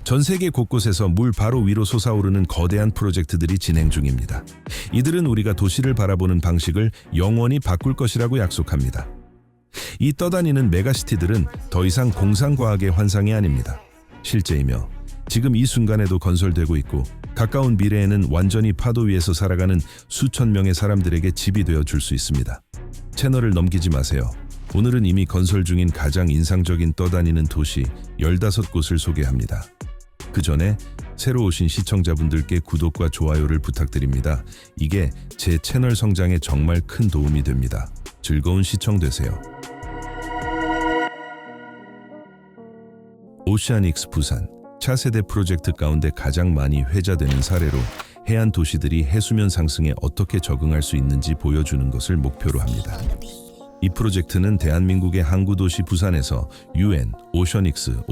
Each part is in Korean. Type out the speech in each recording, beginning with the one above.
전 세계 곳곳에서 물 바로 위로 솟아오르는 거대한 프로젝트들이 진행 중입니다. 이들은 우리가 도시를 바라보는 방식을 영원히 바꿀 것이라고 약속합니다. 이 떠다니는 메가시티들은 더 이상 공상과학의 환상이 아닙니다. 실제이며 지금 이 순간에도 건설되고 있고 가까운 미래에는 완전히 파도 위에서 살아가는 수천 명의 사람들에게 집이 되어 줄 수 있습니다. 채널을 넘기지 마세요. 오늘은 이미 건설 중인 가장 인상적인 떠다니는 도시 15곳을 소개합니다. 그 전에 새로 오신 시청자분들께 구독과 좋아요를 부탁드립니다. 이게 제 채널 성장에 정말 큰 도움이 됩니다. 즐거운 시청 되세요. 오시아닉스 부산, 차세대 프로젝트 가운데 가장 많이 회자되는 사례로 해안 도시들이 해수면 상승에 어떻게 적응할 수 있는지 보여주는 것을 목표로 합니다. 이 프로젝트는 대한민국의 항구도시 부산에서 UN, 오시아닉스,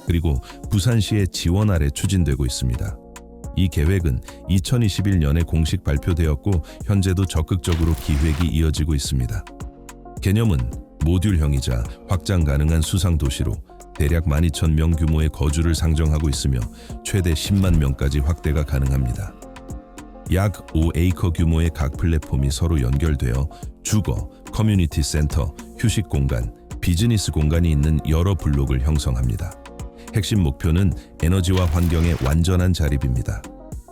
그리고 부산시의 지원 아래 추진되고 있습니다. 이 계획은 2021년에 공식 발표되었고 현재도 적극적으로 기획이 이어지고 있습니다. 개념은 모듈형이자 확장 가능한 수상도시로 대략 12,000명 규모의 거주를 상정하고 있으며 최대 10만 명까지 확대가 가능합니다. 약 5에이커 규모의 각 플랫폼이 서로 연결되어 주거, 커뮤니티 센터, 휴식 공간, 비즈니스 공간이 있는 여러 블록을 형성합니다. 핵심 목표는 에너지와 환경의 완전한 자립입니다.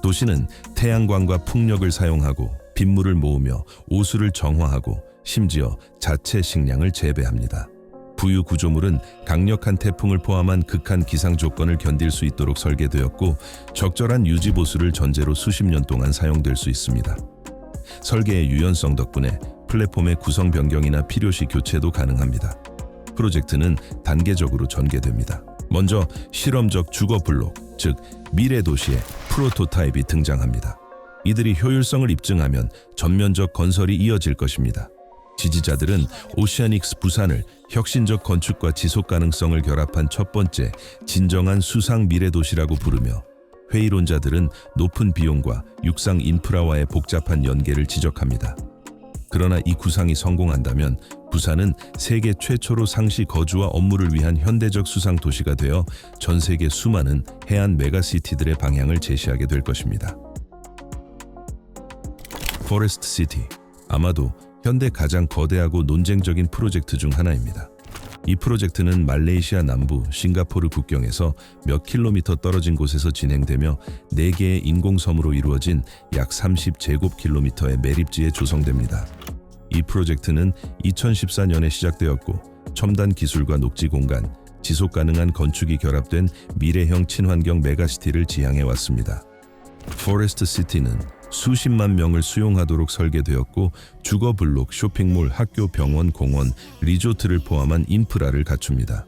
도시는 태양광과 풍력을 사용하고 빗물을 모으며 오수를 정화하고 심지어 자체 식량을 재배합니다. 부유 구조물은 강력한 태풍을 포함한 극한 기상 조건을 견딜 수 있도록 설계되었고 적절한 유지 보수를 전제로 수십 년 동안 사용될 수 있습니다. 설계의 유연성 덕분에 플랫폼의 구성 변경이나 필요시 교체도 가능합니다. 프로젝트는 단계적으로 전개됩니다. 먼저 실험적 주거 블록, 즉 미래 도시의 프로토타입이 등장합니다. 이들이 효율성을 입증하면 전면적 건설이 이어질 것입니다. 지지자들은 오시아닉스 부산을 혁신적 건축과 지속 가능성을 결합한 첫 번째 진정한 수상 미래 도시라고 부르며 회의론자들은 높은 비용과 육상 인프라와의 복잡한 연계를 지적합니다. 그러나 이 구상이 성공한다면 부산은 세계 최초로 상시 거주와 업무를 위한 현대적 수상 도시가 되어 전 세계 수많은 해안 메가시티들의 방향을 제시하게 될 것입니다. 포레스트 시티, 아마도 현대 가장 거대하고 논쟁적인 프로젝트 중 하나입니다. 이 프로젝트는 말레이시아 남부 싱가포르 국경에서 몇 킬로미터 떨어진 곳에서 진행되며 4개의 인공섬으로 이루어진 약 30제곱킬로미터의 매립지에 조성됩니다. 이 프로젝트는 2014년에 시작되었고 첨단 기술과 녹지 공간, 지속 가능한 건축이 결합된 미래형 친환경 메가시티를 지향해 왔습니다. 포레스트 시티는 수십만 명을 수용하도록 설계되었고 주거 블록, 쇼핑몰, 학교, 병원, 공원, 리조트를 포함한 인프라를 갖춥니다.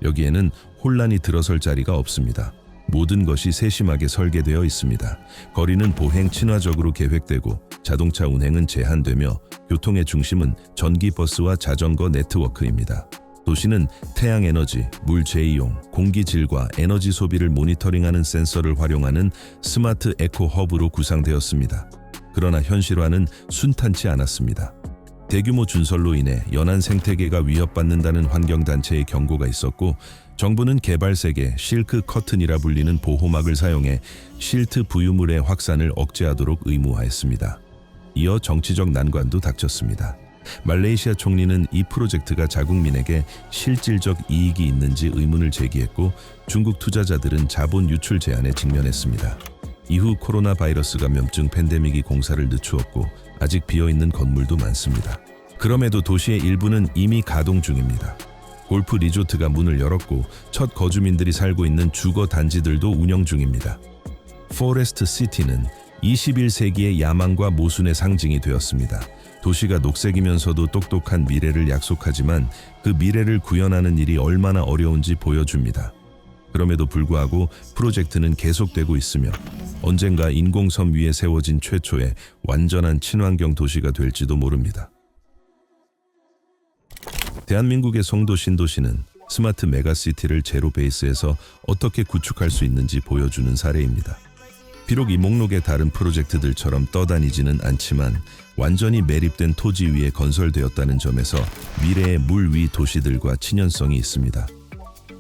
여기에는 혼란이 들어설 자리가 없습니다. 모든 것이 세심하게 설계되어 있습니다. 거리는 보행 친화적으로 계획되고 자동차 운행은 제한되며 교통의 중심은 전기버스와 자전거 네트워크입니다. 도시는 태양에너지, 물 재이용, 공기 질과 에너지 소비를 모니터링하는 센서를 활용하는 스마트 에코 허브로 구상되었습니다. 그러나 현실화는 순탄치 않았습니다. 대규모 준설로 인해 연안 생태계가 위협받는다는 환경단체의 경고가 있었고 정부는 개발색의 실크 커튼이라 불리는 보호막을 사용해 실트 부유물의 확산을 억제하도록 의무화했습니다. 이어 정치적 난관도 닥쳤습니다. 말레이시아 총리는 이 프로젝트가 자국민에게 실질적 이익이 있는지 의문을 제기했고 중국 투자자들은 자본 유출 제한에 직면했습니다. 이후 코로나 바이러스 감염증 팬데믹이 공사를 늦추었고 아직 비어있는 건물도 많습니다. 그럼에도 도시의 일부는 이미 가동 중입니다. 골프 리조트가 문을 열었고 첫 거주민들이 살고 있는 주거 단지들도 운영 중입니다. 포레스트 시티는 21세기의 야망과 모순의 상징이 되었습니다. 도시가 녹색이면서도 똑똑한 미래를 약속하지만 그 미래를 구현하는 일이 얼마나 어려운지 보여줍니다. 그럼에도 불구하고 프로젝트는 계속되고 있으며 언젠가 인공섬 위에 세워진 최초의 완전한 친환경 도시가 될지도 모릅니다. 대한민국의 송도 신도시는 스마트 메가시티를 제로 베이스에서 어떻게 구축할 수 있는지 보여주는 사례입니다. 비록 이 목록의 다른 프로젝트들처럼 떠다니지는 않지만 완전히 매립된 토지 위에 건설되었다는 점에서 미래의 물 위 도시들과 친연성이 있습니다.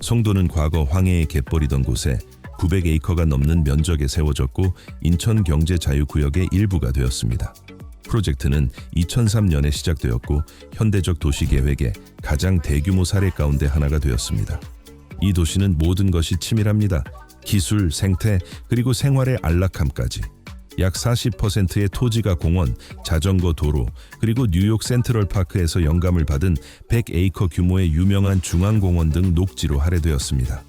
송도는 과거 황해의 갯벌이던 곳에 900에이커가 넘는 면적에 세워졌고 인천경제자유구역의 일부가 되었습니다. 프로젝트는 2003년에 시작되었고 현대적 도시계획의 가장 대규모 사례 가운데 하나가 되었습니다. 이 도시는 모든 것이 치밀합니다. 기술, 생태, 그리고 생활의 안락함까지. 약 40%의 토지가 공원, 자전거 도로, 그리고 뉴욕 센트럴파크에서 영감을 받은 100에이커 규모의 유명한 중앙공원 등 녹지로 할애되었습니다.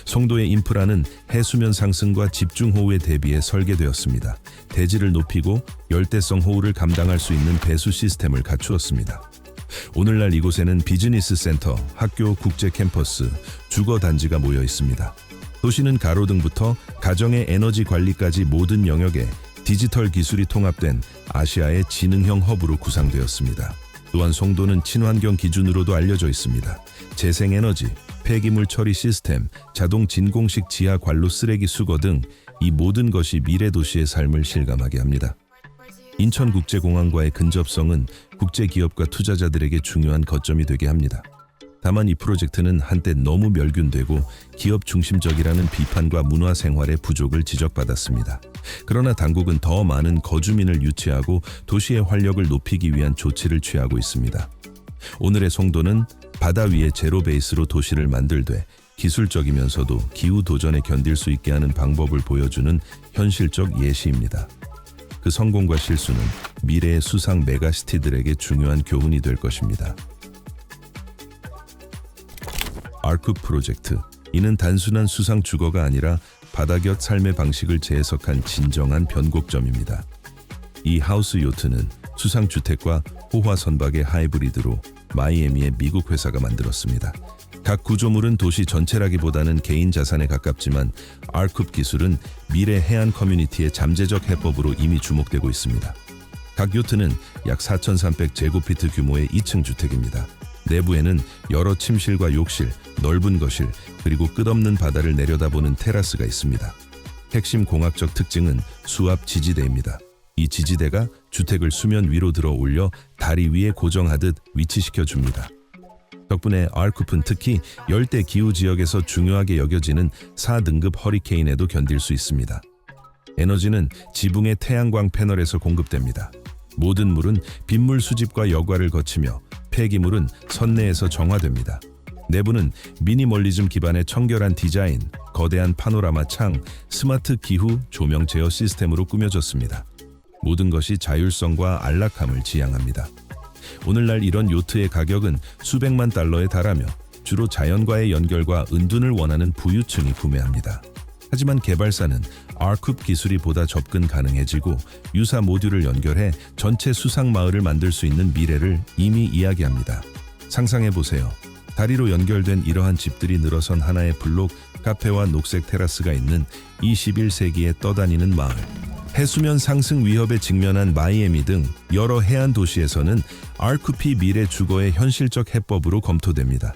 송도의 인프라는 해수면 상승과 집중호우에 대비해 설계되었습니다. 대지를 높이고 열대성 호우를 감당할 수 있는 배수 시스템을 갖추었습니다. 오늘날 이곳에는 비즈니스 센터, 학교, 국제 캠퍼스, 주거 단지가 모여 있습니다. 도시는 가로등부터 가정의 에너지 관리까지 모든 영역에 디지털 기술이 통합된 아시아의 지능형 허브로 구상되었습니다. 또한 송도는 친환경 기준으로도 알려져 있습니다. 재생에너지, 폐기물 처리 시스템, 자동 진공식 지하 관로 쓰레기 수거 등 이 모든 것이 미래 도시의 삶을 실감하게 합니다. 인천국제공항과의 근접성은 국제기업과 투자자들에게 중요한 거점이 되게 합니다. 다만 이 프로젝트는 한때 너무 멸균되고 기업 중심적이라는 비판과 문화생활의 부족을 지적받았습니다. 그러나 당국은 더 많은 거주민을 유치하고 도시의 활력을 높이기 위한 조치를 취하고 있습니다. 오늘의 송도는 바다 위에 제로 베이스로 도시를 만들되 기술적이면서도 기후 도전에 견딜 수 있게 하는 방법을 보여주는 현실적 예시입니다. 그 성공과 실수는 미래의 수상 메가시티들에게 중요한 교훈이 될 것입니다. 아크 프로젝트. 이는 단순한 수상 주거가 아니라 바다곁 삶의 방식을 재해석한 진정한 변곡점입니다. 이 하우스 요트는 수상 주택과 호화 선박의 하이브리드로 마이애미의 미국 회사가 만들었습니다. 각 구조물은 도시 전체라기보다는 개인 자산에 가깝지만 아크룹 기술은 미래 해안 커뮤니티의 잠재적 해법으로 이미 주목되고 있습니다. 각 요트는 약 4,300제곱피트 규모의 2층 주택입니다. 내부에는 여러 침실과 욕실, 넓은 거실, 그리고 끝없는 바다를 내려다보는 테라스가 있습니다. 핵심 공학적 특징은 수압 지지대입니다. 이 지지대가 주택을 수면 위로 들어 올려 다리 위에 고정하듯 위치시켜 줍니다. 덕분에 아크룹은 특히 열대 기후 지역에서 중요하게 여겨지는 4등급 허리케인에도 견딜 수 있습니다. 에너지는 지붕의 태양광 패널에서 공급됩니다. 모든 물은 빗물 수집과 여과를 거치며 폐기물은 선내에서 정화됩니다. 내부는 미니멀리즘 기반의 청결한 디자인, 거대한 파노라마 창, 스마트 기후 조명 제어 시스템으로 꾸며졌습니다. 모든 것이 자율성과 안락함을 지향합니다. 오늘날 이런 요트의 가격은 수백만 달러에 달하며 주로 자연과의 연결과 은둔을 원하는 부유층이 구매합니다. 하지만 개발사는 아크룹 기술이 보다 접근 가능해지고 유사 모듈을 연결해 전체 수상 마을을 만들 수 있는 미래를 이미 이야기합니다. 상상해보세요. 다리로 연결된 이러한 집들이 늘어선 하나의 블록, 카페와 녹색 테라스가 있는 21세기에 떠다니는 마을. 해수면 상승 위협에 직면한 마이애미 등 여러 해안 도시에서는 아크룹이 미래 주거의 현실적 해법으로 검토됩니다.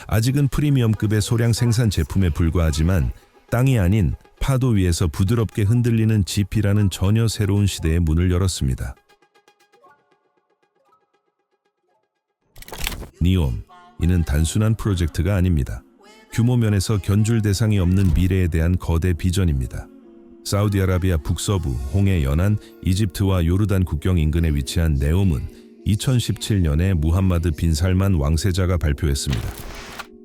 아직은 프리미엄급의 소량 생산 제품에 불과하지만 땅이 아닌 파도 위에서 부드럽게 흔들리는 지피라는 전혀 새로운 시대의 문을 열었습니다. 니옴. 이는 단순한 프로젝트가 아닙니다. 규모 면에서 견줄 대상이 없는 미래에 대한 거대 비전입니다. 사우디아라비아 북서부 홍해 연안 이집트와 요르단 국경 인근에 위치한 네옴은 2017년에 무함마드 빈 살만 왕세자가 발표했습니다.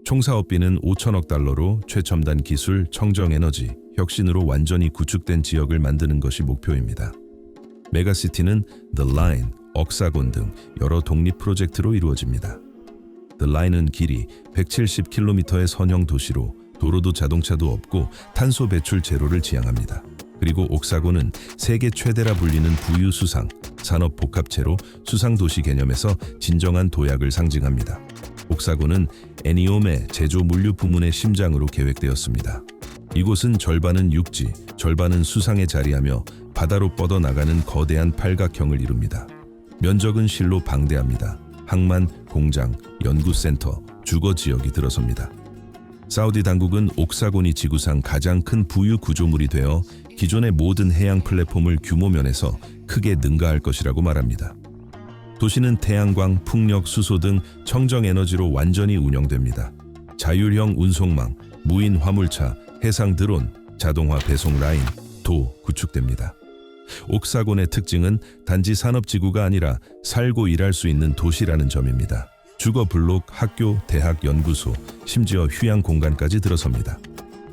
총 사업비는 5천억 달러로 최첨단 기술, 청정에너지, 혁신으로 완전히 구축된 지역을 만드는 것이 목표입니다. 메가시티는 The Line, 억사곤 등 여러 독립 프로젝트로 이루어집니다. The Line은 길이 170km의 선형 도시로 도로도 자동차도 없고 탄소 배출 제로를 지향합니다. 그리고 옥사곤은 세계 최대라 불리는 부유 수상, 산업 복합체로 수상 도시 개념에서 진정한 도약을 상징합니다. 옥사곤은 애니옴의 제조 물류 부문의 심장으로 계획되었습니다. 이곳은 절반은 육지, 절반은 수상에 자리하며 바다로 뻗어나가는 거대한 팔각형을 이룹니다. 면적은 실로 방대합니다. 항만, 공장, 연구센터, 주거 지역이 들어섭니다. 사우디 당국은 옥사곤이 지구상 가장 큰 부유 구조물이 되어 기존의 모든 해양 플랫폼을 규모 면에서 크게 능가할 것이라고 말합니다. 도시는 태양광, 풍력, 수소 등 청정 에너지로 완전히 운영됩니다. 자율형 운송망, 무인 화물차, 해상 드론, 자동화 배송 라인, 도 구축됩니다. 옥사곤의 특징은 단지 산업지구가 아니라 살고 일할 수 있는 도시라는 점입니다. 주거 블록, 학교, 대학, 연구소, 심지어 휴양 공간까지 들어섭니다.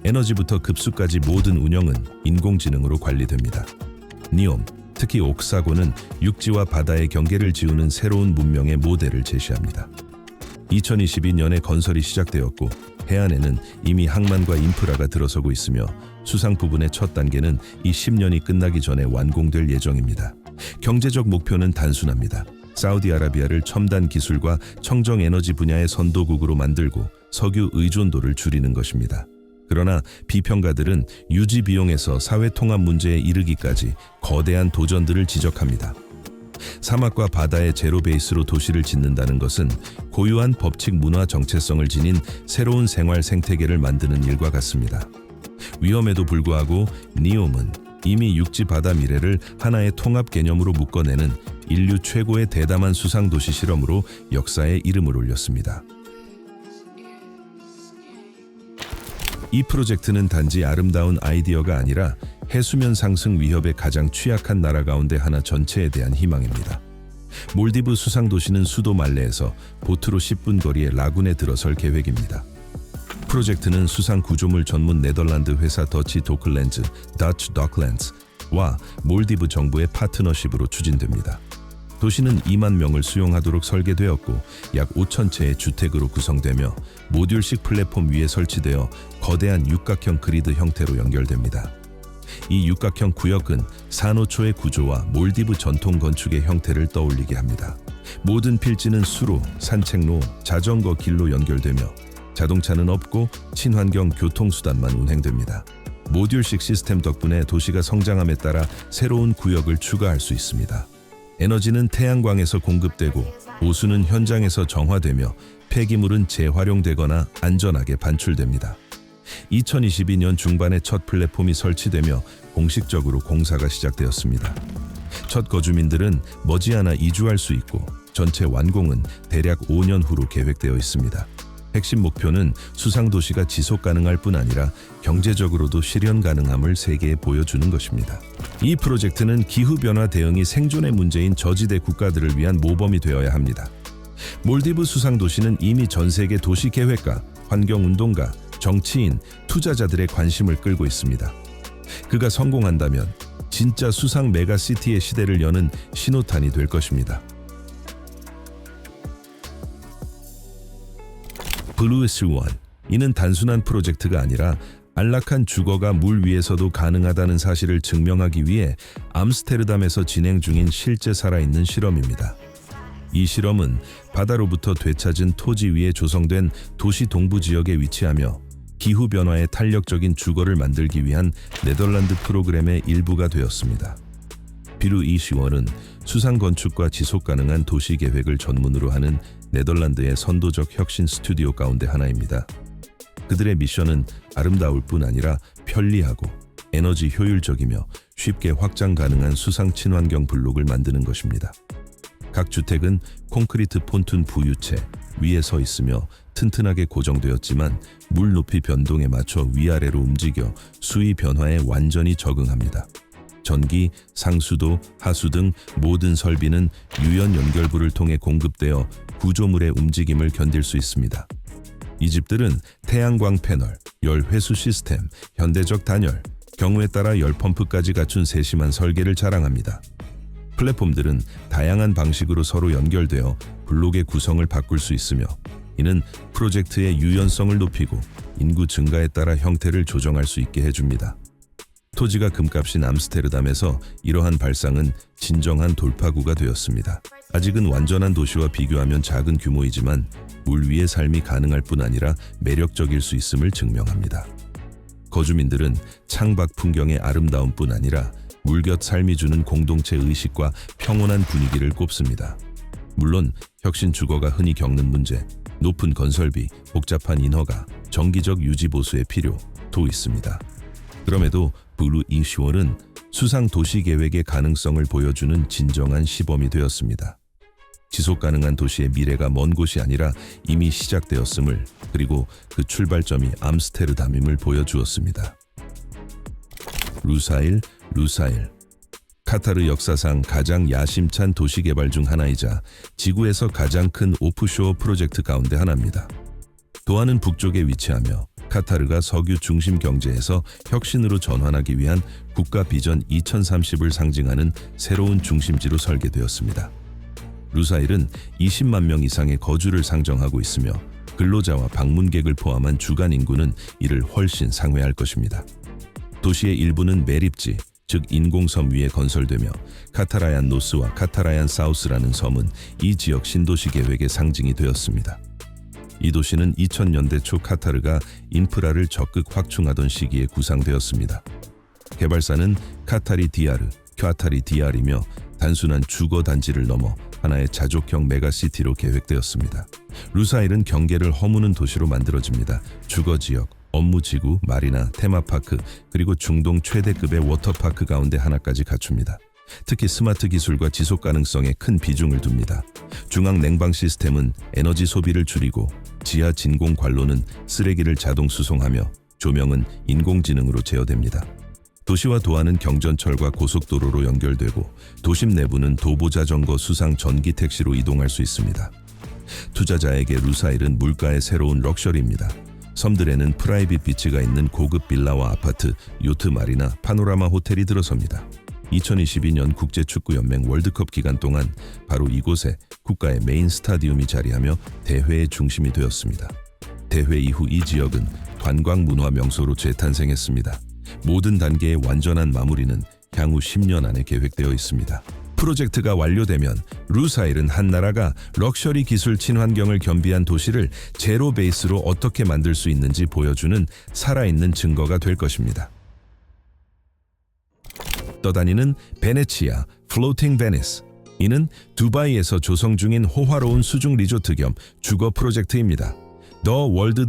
에너지부터 급수까지 모든 운영은 인공지능으로 관리됩니다. 니옴, 특히 옥사곤은 육지와 바다의 경계를 지우는 새로운 문명의 모델을 제시합니다. 2022년에 건설이 시작되었고 해안에는 이미 항만과 인프라가 들어서고 있으며 수상 부분의 첫 단계는 이 10년이 끝나기 전에 완공될 예정입니다. 경제적 목표는 단순합니다. 사우디아라비아를 첨단 기술과 청정 에너지 분야의 선도국으로 만들고 석유 의존도를 줄이는 것입니다. 그러나 비평가들은 유지 비용에서 사회 통합 문제에 이르기까지 거대한 도전들을 지적합니다. 사막과 바다의 제로 베이스로 도시를 짓는다는 것은 고유한 법칙 문화 정체성을 지닌 새로운 생활 생태계를 만드는 일과 같습니다. 위험에도 불구하고 니옴은 이미 육지 바다 미래를 하나의 통합 개념으로 묶어내는 인류 최고의 대담한 수상 도시 실험으로 역사에 이름을 올렸습니다. 이 프로젝트는 단지 아름다운 아이디어가 아니라 해수면 상승 위협에 가장 취약한 나라 가운데 하나 전체에 대한 희망입니다. 몰디브 수상 도시는 수도 말레에서 보트로 10분 거리의 라군에 들어설 계획입니다. 프로젝트는 수상 구조물 전문 네덜란드 회사 더치 도클랜즈, Dutch Docklands와 몰디브 정부의 파트너십으로 추진됩니다. 도시는 2만 명을 수용하도록 설계되었고 약 5천 채의 주택으로 구성되며 모듈식 플랫폼 위에 설치되어 거대한 육각형 그리드 형태로 연결됩니다. 이 육각형 구역은 산호초의 구조와 몰디브 전통 건축의 형태를 떠올리게 합니다. 모든 필지는 수로, 산책로, 자전거 길로 연결되며 자동차는 없고 친환경 교통수단만 운행됩니다. 모듈식 시스템 덕분에 도시가 성장함에 따라 새로운 구역을 추가할 수 있습니다. 에너지는 태양광에서 공급되고 오수는 현장에서 정화되며 폐기물은 재활용되거나 안전하게 반출됩니다. 2022년 중반에 첫 플랫폼이 설치되며 공식적으로 공사가 시작되었습니다. 첫 거주민들은 머지않아 이주할 수 있고 전체 완공은 대략 5년 후로 계획되어 있습니다. 핵심 목표는 수상도시가 지속 가능할 뿐 아니라 경제적으로도 실현 가능함을 세계에 보여주는 것입니다. 이 프로젝트는 기후변화 대응이 생존의 문제인 저지대 국가들을 위한 모범이 되어야 합니다. 몰디브 수상도시는 이미 전 세계 도시계획가, 환경운동가, 정치인, 투자자들의 관심을 끌고 있습니다. 그가 성공한다면 진짜 수상 메가시티의 시대를 여는 신호탄이 될 것입니다. 블루스원, 이는 단순한 프로젝트가 아니라 안락한 주거가 물 위에서도 가능하다는 사실을 증명하기 위해 암스테르담에서 진행 중인 실제 살아있는 실험입니다. 이 실험은 바다로부터 되찾은 토지 위에 조성된 도시 동부 지역에 위치하며 기후변화에 탄력적인 주거를 만들기 위한 네덜란드 프로그램의 일부가 되었습니다. 블루스원은 수상 건축과 지속 가능한 도시 계획을 전문으로 하는 네덜란드의 선도적 혁신 스튜디오 가운데 하나입니다. 그들의 미션은 아름다울 뿐 아니라 편리하고 에너지 효율적이며 쉽게 확장 가능한 수상 친환경 블록을 만드는 것입니다. 각 주택은 콘크리트 폰툰 부유체 위에 서 있으며 튼튼하게 고정되었지만 물 높이 변동에 맞춰 위아래로 움직여 수위 변화에 완전히 적응합니다. 전기, 상수도, 하수 등 모든 설비는 유연 연결부를 통해 공급되어 구조물의 움직임을 견딜 수 있습니다. 이 집들은 태양광 패널, 열 회수 시스템, 현대적 단열, 경우에 따라 열 펌프까지 갖춘 세심한 설계를 자랑합니다. 플랫폼들은 다양한 방식으로 서로 연결되어 블록의 구성을 바꿀 수 있으며 이는 프로젝트의 유연성을 높이고 인구 증가에 따라 형태를 조정할 수 있게 해줍니다. 토지가 금값인 암스테르담에서 이러한 발상은 진정한 돌파구가 되었습니다. 아직은 완전한 도시와 비교하면 작은 규모이지만 물 위의 삶이 가능할 뿐 아니라 매력적일 수 있음을 증명합니다. 거주민들은 창밖 풍경의 아름다움뿐 아니라 물곁 삶이 주는 공동체 의식과 평온한 분위기를 꼽습니다. 물론 혁신 주거가 흔히 겪는 문제, 높은 건설비, 복잡한 인허가, 정기적 유지 보수의 필요도 있습니다. 그럼에도 블루스원은 수상 도시 계획의 가능성을 보여주는 진정한 시범이 되었습니다. 지속 가능한 도시의 미래가 먼 곳이 아니라 이미 시작되었음을 그리고 그 출발점이 암스테르담임을 보여주었습니다. 루사일. 카타르 역사상 가장 야심찬 도시 개발 중 하나이자 지구에서 가장 큰 오프쇼어 프로젝트 가운데 하나입니다. 도하는 북쪽에 위치하며 카타르가 석유 중심 경제에서 혁신으로 전환하기 위한 국가 비전 2030을 상징하는 새로운 중심지로 설계되었습니다. 루사일은 20만 명 이상의 거주를 상정하고 있으며 근로자와 방문객을 포함한 주간 인구는 이를 훨씬 상회할 것입니다. 도시의 일부는 매립지, 즉 인공섬 위에 건설되며 카타라얀 노스와 카타라얀 사우스라는 섬은 이 지역 신도시 계획의 상징이 되었습니다. 이 도시는 2000년대 초 카타르가 인프라를 적극 확충하던 시기에 구상되었습니다. 개발사는 카타리 디아르이며 단순한 주거 단지를 넘어 하나의 자족형 메가시티로 계획되었습니다. 루사일은 경계를 허무는 도시로 만들어집니다. 주거지역, 업무지구, 마리나, 테마파크, 그리고 중동 최대급의 워터파크 가운데 하나까지 갖춥니다. 특히 스마트 기술과 지속 가능성에 큰 비중을 둡니다. 중앙 냉방 시스템은 에너지 소비를 줄이고 지하 진공 관로는 쓰레기를 자동 수송하며 조명은 인공지능으로 제어됩니다. 도시와 도하는 경전철과 고속도로로 연결되고 도심 내부는 도보자전거 수상 전기 택시로 이동할 수 있습니다. 투자자에게 루사일은 물가의 새로운 럭셔리입니다. 섬들에는 프라이빗 비치가 있는 고급 빌라와 아파트, 요트 마리나, 파노라마 호텔이 들어섭니다. 2022년 국제축구연맹 월드컵 기간 동안 바로 이곳에 국가의 메인 스타디움이 자리하며 대회의 중심이 되었습니다. 대회 이후 이 지역은 관광 문화 명소로 재탄생했습니다. 모든 단계의 완전한 마무리는 향후 10년 안에 계획되어 있습니다. 프로젝트가 완료되면 루사일은 한 나라가 럭셔리 기술 친환경을 겸비한 도시를 제로 베이스로 어떻게 만들 수 있는지 보여주는 살아있는 증거가 될 것입니다. 떠다니는 베네치아, 플로팅 베니스. 이는 두바이에서 조성 중인 호화로운 수중 리조트 겸 주거 프로젝트입니다. 더 월드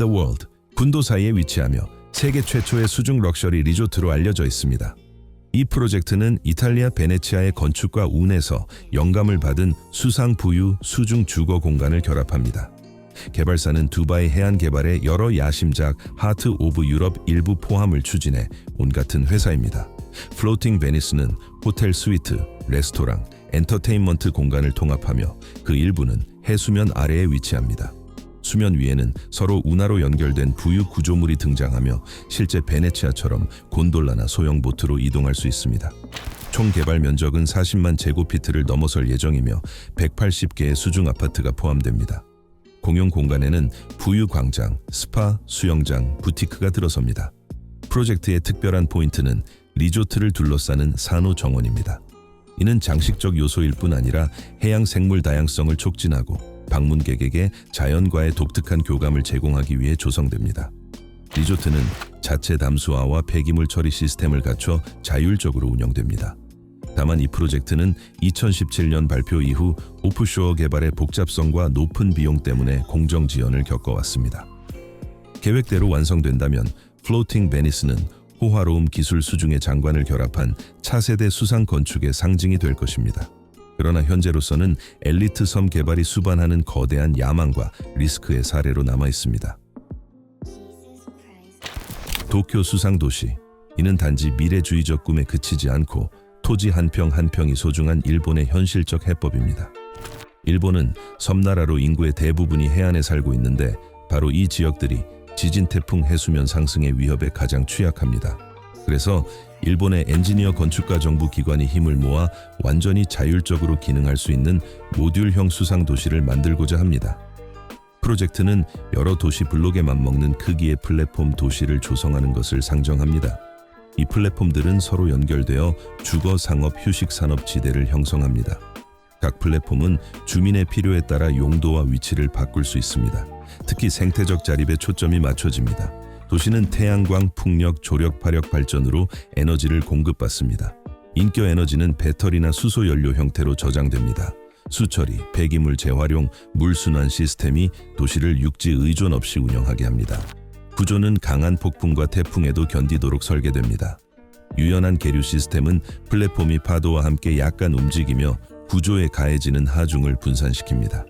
군도사이에 위치하며 세계 최초의 수중 럭셔리 리조트로 알려져 있습니다. 이 프로젝트는 이탈리아 베네치아의 건축과 운에서 영감을 받은 수상 부유 수중 주거 공간을 결합합니다. 개발사는 두바이 해안 개발의 여러 야심작 하트 오브 유럽 일부 포함을 추진해 온 같은 회사입니다. 플로팅 베니스는 호텔 스위트, 레스토랑, 엔터테인먼트 공간을 통합하며 그 일부는 해수면 아래에 위치합니다. 수면 위에는 서로 운하로 연결된 부유 구조물이 등장하며 실제 베네치아처럼 곤돌라나 소형 보트로 이동할 수 있습니다. 총 개발 면적은 40만 제곱피트를 넘어설 예정이며 180개의 수중 아파트가 포함됩니다. 공용 공간에는 부유 광장, 스파, 수영장, 부티크가 들어섭니다. 프로젝트의 특별한 포인트는 리조트를 둘러싸는 산호 정원입니다. 이는 장식적 요소일 뿐 아니라 해양 생물 다양성을 촉진하고 방문객에게 자연과의 독특한 교감을 제공하기 위해 조성됩니다. 리조트는 자체 담수화와 폐기물 처리 시스템을 갖춰 자율적으로 운영됩니다. 다만 이 프로젝트는 2017년 발표 이후 오프쇼어 개발의 복잡성과 높은 비용 때문에 공정 지연을 겪어왔습니다. 계획대로 완성된다면 플로팅 베니스는 호화로움 기술 수중의 장관을 결합한 차세대 수상 건축의 상징이 될 것입니다. 그러나 현재로서는 엘리트 섬 개발이 수반하는 거대한 야망과 리스크의 사례로 남아 있습니다. 도쿄 수상도시. 이는 단지 미래주의적 꿈에 그치지 않고 토지 한 평 한 평이 소중한 일본의 현실적 해법입니다. 일본은 섬나라로 인구의 대부분이 해안에 살고 있는데 바로 이 지역들이 지진, 태풍, 해수면 상승의 위협에 가장 취약합니다. 그래서 일본의 엔지니어 건축가 정부 기관이 힘을 모아 완전히 자율적으로 기능할 수 있는 모듈형 수상 도시를 만들고자 합니다. 프로젝트는 여러 도시 블록에 맞먹는 크기의 플랫폼 도시를 조성하는 것을 상정합니다. 이 플랫폼들은 서로 연결되어 주거, 상업, 휴식 산업 지대를 형성합니다. 각 플랫폼은 주민의 필요에 따라 용도와 위치를 바꿀 수 있습니다. 특히 생태적 자립에 초점이 맞춰집니다. 도시는 태양광, 풍력, 조력, 화력 발전으로 에너지를 공급받습니다. 인격 에너지는 배터리나 수소 연료 형태로 저장됩니다. 수처리, 폐기물 재활용, 물순환 시스템이 도시를 육지 의존 없이 운영하게 합니다. 구조는 강한 폭풍과 태풍에도 견디도록 설계됩니다. 유연한 계류 시스템은 플랫폼이 파도와 함께 약간 움직이며 구조에 가해지는 하중을 분산시킵니다.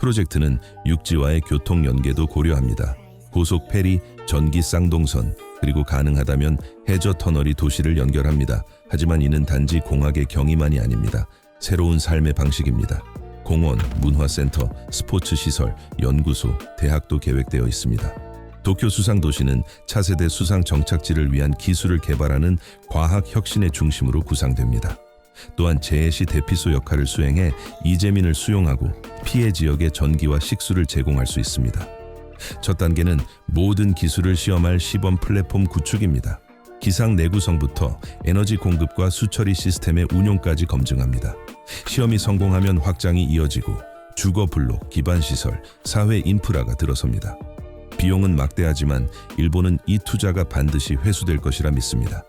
프로젝트는 육지와의 교통 연계도 고려합니다. 고속 페리, 전기 쌍동선, 그리고 가능하다면 해저 터널이 도시를 연결합니다. 하지만 이는 단지 공학의 경이만이 아닙니다. 새로운 삶의 방식입니다. 공원, 문화센터, 스포츠 시설, 연구소, 대학도 계획되어 있습니다. 도쿄 수상도시는 차세대 수상 정착지를 위한 기술을 개발하는 과학 혁신의 중심으로 구상됩니다. 또한 재해시 대피소 역할을 수행해 이재민을 수용하고 피해 지역에 전기와 식수를 제공할 수 있습니다. 첫 단계는 모든 기술을 시험할 시범 플랫폼 구축입니다. 기상 내구성부터 에너지 공급과 수처리 시스템의 운용까지 검증합니다. 시험이 성공하면 확장이 이어지고 주거 블록, 기반 시설, 사회 인프라가 들어섭니다. 비용은 막대하지만 일본은 이 투자가 반드시 회수될 것이라 믿습니다.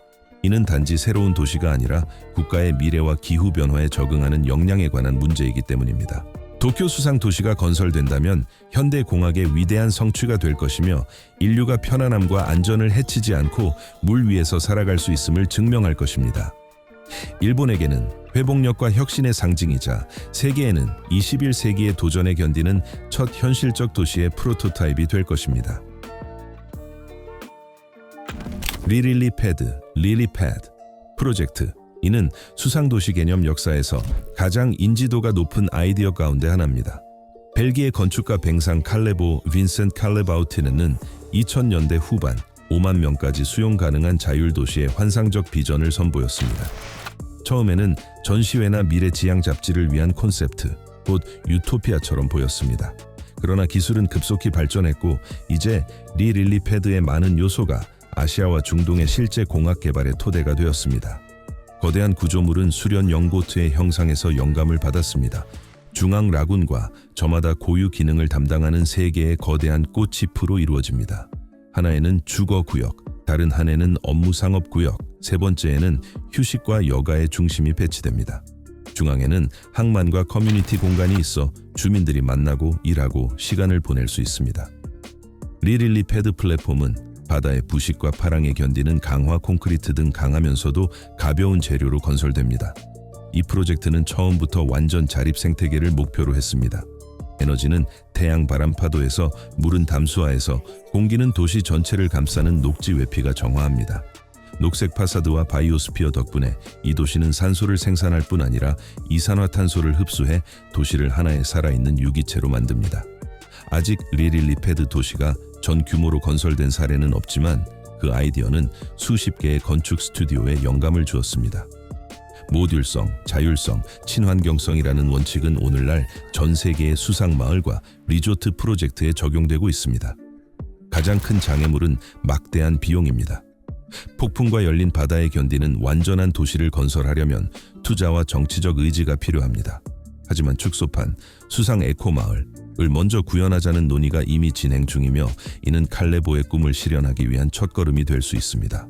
이는 단지 새로운 도시가 아니라 국가의 미래와 기후 변화에 적응하는 역량에 관한 문제이기 때문입니다. 도쿄 수상 도시가 건설된다면 현대 공학의 위대한 성취가 될 것이며 인류가 편안함과 안전을 해치지 않고 물 위에서 살아갈 수 있음을 증명할 것입니다. 일본에게는 회복력과 혁신의 상징이자 세계에는 21세기의 도전에 견디는 첫 현실적 도시의 프로토타입이 될 것입니다. 리릴리패드, 릴리패드 프로젝트. 이는 수상도시 개념 역사에서 가장 인지도가 높은 아이디어 가운데 하나입니다. 벨기에 건축가 뱅상 칼레보 빈센트 칼레바우티네는 2000년대 후반 5만 명까지 수용 가능한 자율도시의 환상적 비전을 선보였습니다. 처음에는 전시회나 미래지향 잡지를 위한 콘셉트, 곧 유토피아처럼 보였습니다. 그러나 기술은 급속히 발전했고 이제 리릴리패드의 많은 요소가 아시아와 중동의 실제 공학 개발의 토대가 되었습니다. 거대한 구조물은 수련 영보트의 형상에서 영감을 받았습니다. 중앙 라군과 저마다 고유 기능을 담당하는 세 개의 거대한 꽃치프로 이루어집니다. 하나에는 주거구역, 다른 한에는 업무상업구역, 세 번째에는 휴식과 여가의 중심이 배치됩니다. 중앙에는 항만과 커뮤니티 공간이 있어 주민들이 만나고 일하고 시간을 보낼 수 있습니다. 리릴리패드 플랫폼은 바다의 부식과 파랑에 견디는 강화 콘크리트 등 강하면서도 가벼운 재료로 건설됩니다. 이 프로젝트는 처음부터 완전 자립 생태계를 목표로 했습니다. 에너지는 태양 바람 파도에서, 물은 담수화에서, 공기는 도시 전체를 감싸는 녹지 외피가 정화합니다. 녹색 파사드와 바이오스피어 덕분에 이 도시는 산소를 생산할 뿐 아니라 이산화탄소를 흡수해 도시를 하나의 살아있는 유기체로 만듭니다. 아직 리릴리패드 도시가 전 규모로 건설된 사례는 없지만 그 아이디어는 수십 개의 건축 스튜디오에 영감을 주었습니다. 모듈성, 자율성, 친환경성이라는 원칙은 오늘날 전 세계의 수상 마을과 리조트 프로젝트에 적용되고 있습니다. 가장 큰 장애물은 막대한 비용입니다. 폭풍과 열린 바다에 견디는 완전한 도시를 건설하려면 투자와 정치적 의지가 필요합니다. 하지만 축소판, 수상 에코마을을 먼저 구현하자는 논의가 이미 진행 중이며 이는 칼레보의 꿈을 실현하기 위한 첫걸음이 될 수 있습니다.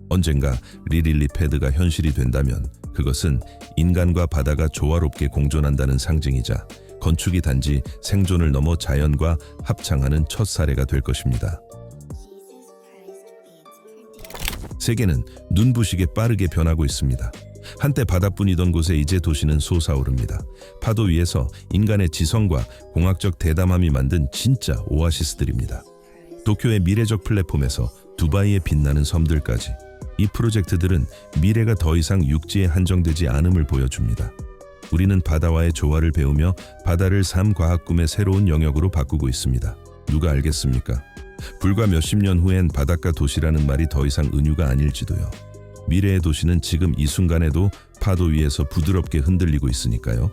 언젠가 리릴리패드가 현실이 된다면 그것은 인간과 바다가 조화롭게 공존한다는 상징이자 건축이 단지 생존을 넘어 자연과 합창하는 첫 사례가 될 것입니다. 세계는 눈부시게 빠르게 변하고 있습니다. 한때 바다뿐이던 곳에 이제 도시는 솟아오릅니다. 파도 위에서 인간의 지성과 공학적 대담함이 만든 진짜 오아시스들입니다. 도쿄의 미래적 플랫폼에서 두바이의 빛나는 섬들까지 이 프로젝트들은 미래가 더 이상 육지에 한정되지 않음을 보여줍니다. 우리는 바다와의 조화를 배우며 바다를 삶 과학 꿈의 새로운 영역으로 바꾸고 있습니다. 누가 알겠습니까? 불과 몇십 년 후엔 바닷가 도시라는 말이 더 이상 은유가 아닐지도요. 미래의 도시는 지금 이 순간에도 파도 위에서 부드럽게 흔들리고 있으니까요.